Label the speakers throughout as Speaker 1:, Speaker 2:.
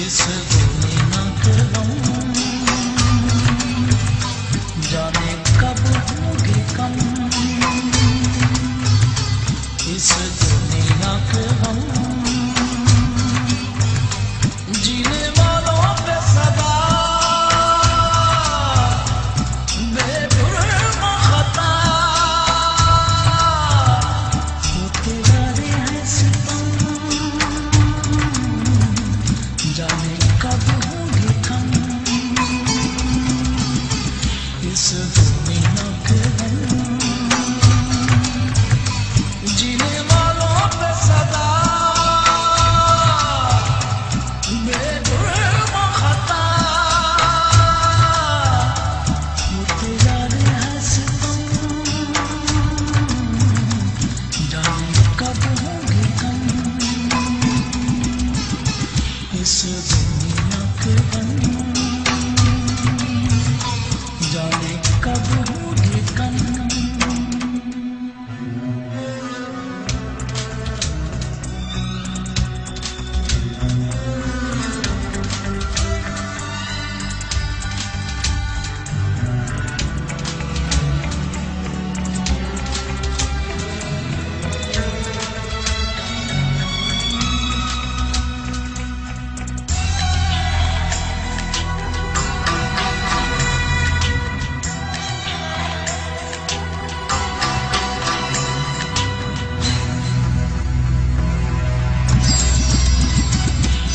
Speaker 1: इस दुनिया के गम जाने कब होंगे कम, इस दुनिया के गम जीने वालों पे सदा बेजुर्म खता होते जा रहे हैं सितम, जाने कब होंगे कम, इस दुनिया के गम जीने वालों पे सदा बेजुर्म खता होते जा रहे हैं सितम, जाने कब होंगे कम, इस दुनिया के गम जाने कब होंगे कम।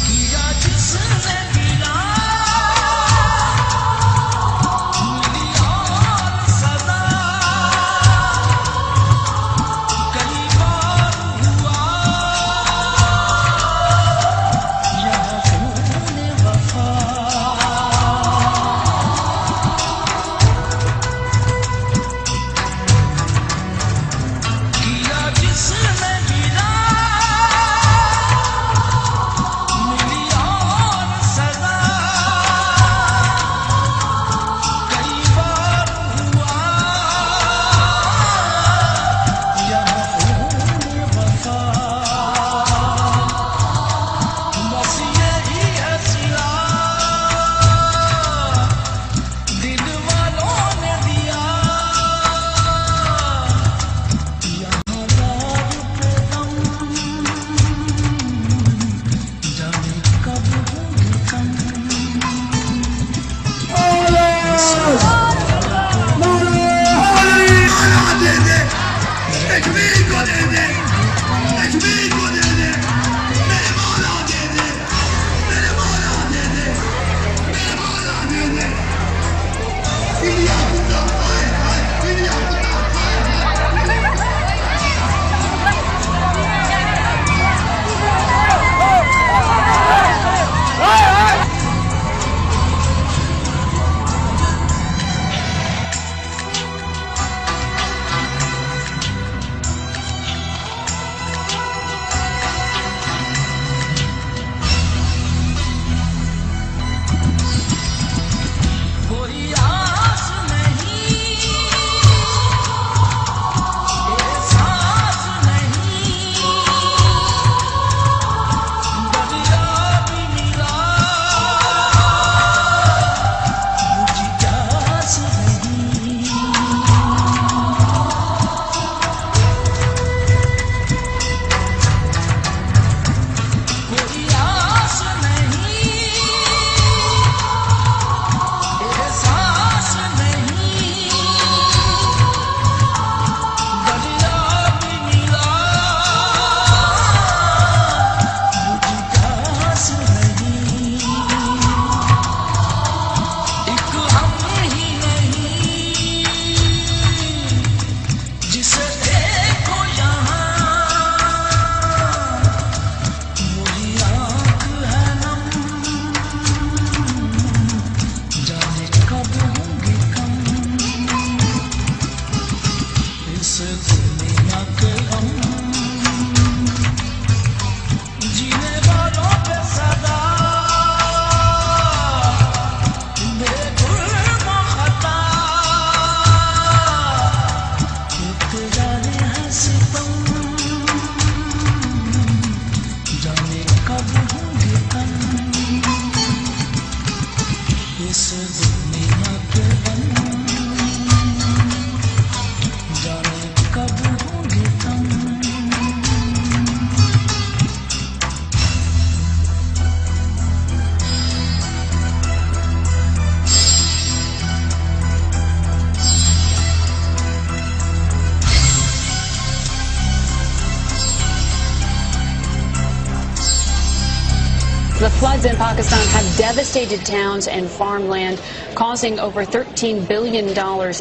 Speaker 1: किया जिसने गिरा मिली और सदा, कई बार हुआ यहाँ खून वफा, किया जिसने गिरा मिली और सदा, कई बार हुआ यहाँ खून वफा, बस यही है सिला दिल वालों ने दिया, यहाँ दाग पे दम जाने कब होंगे कम, इस दुनिया के बन जाने कब होंगे तुम।
Speaker 2: The floods in Pakistan have devastated towns and farmland, causing over $13 billion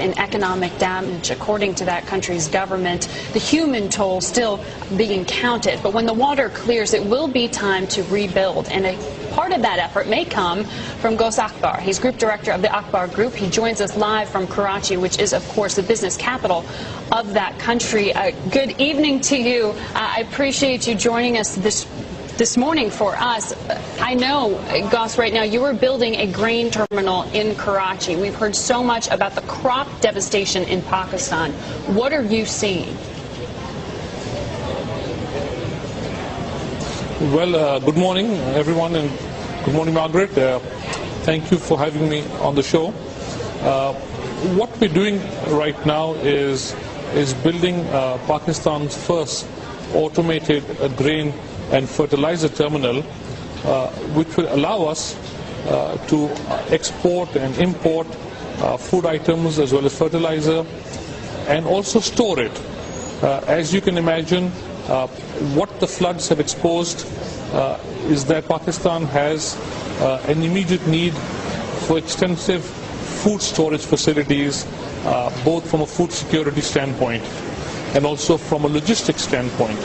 Speaker 2: in economic damage, according to that country's government. The human toll still being counted. But when the water clears, it will be time to rebuild. And a part of that effort may come from Ghaus Akbar. He's group director of the Akbar Group. He joins us live from Karachi, which is, of course, the business capital of that country. Good evening to you. I appreciate you joining us this morning for us. I know, Ghaus, right now you are building a grain terminal in Karachi. We've heard so much about the crop devastation in Pakistan. What are you seeing?
Speaker 3: Well, good morning, everyone, and good morning, Margaret. Thank you for having me on the show. What we're doing right now is building Pakistan's first automated grain and fertilizer terminal, which will allow us to export and import food items as well as fertilizer, and also store it. As you can imagine, what the floods have exposed is that Pakistan has an immediate need for extensive food storage facilities, both from a food security standpoint and also from a logistics standpoint.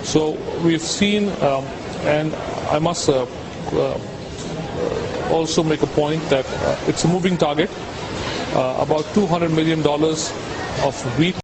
Speaker 3: So we've seen, and I must also make a point that it's a moving target. About $200 million of wheat